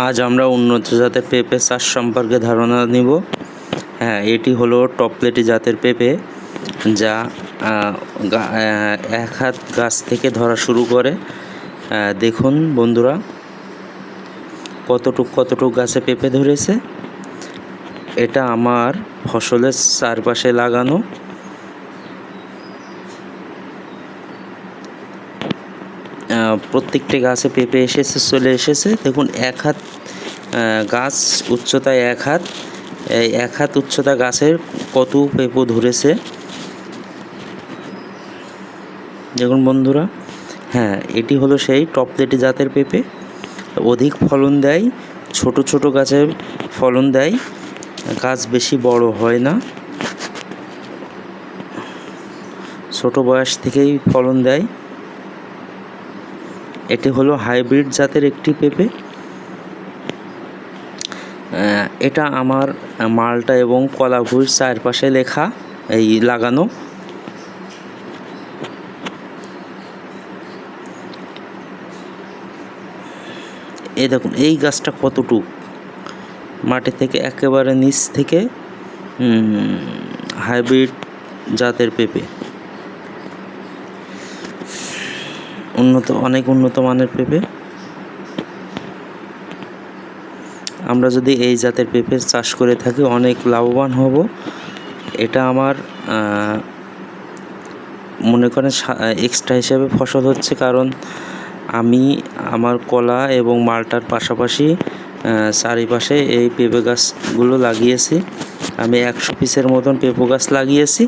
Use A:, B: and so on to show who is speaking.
A: আজ আমরা উন্নত জাতের পেঁপে চাষ সম্পর্কে ধারণা নিব। এটি হলো টপলেটি জাতের পেঁপে, যা এক হাত গাছ থেকে ধরা শুরু করে। দেখুন বন্ধুরা, কতটুক গাছে পেঁপে ধরেছে। এটা আমার ফসলের চারপাশে লাগানো। প্রত্যেকটি গাছে পেঁপে চলে এসেছে। দেখুন, এক হাত গাছ উচ্চতায়, এই এক হাত উচ্চতা গাছের কত পেঁপে ধরেছে দেখুন বন্ধুরা। এটি হলো সেই টপলেটি জাতের পেঁপে। অধিক ফলন দেয়, ছোট গাছে ফলন দেয়, গাছ বেশি বড় হয় না, ছোট বয়স থেকেই ফলন দেয়। এটি হলো হাইব্রিড জাতের একটি পেঁপে। এটা আমার মালটা এবং কলাভুঁইয়ের চারপাশে লাগানো। এই দেখুন, এই গাছটা কতটুক মাটি থেকে একেবারে নিচ থেকে হাইব্রিড জাতের পেঁপে, অনেক উন্নত মানের পেঁপে। আমরা যদি এই জাতের পেঁপে চাষ করে থাকি, অনেক লাভবান হব। এটা আমার মনে করেন এক্সট্রা হিসেবে ফসল হচ্ছে, কারণ আমি আমার কলা এবং মালটার পাশাপাশি চারিপাশে এই পেঁপে গাছগুলো লাগিয়েছি। আমি 100 পিসের মতন পেঁপে গাছ লাগিয়েছি।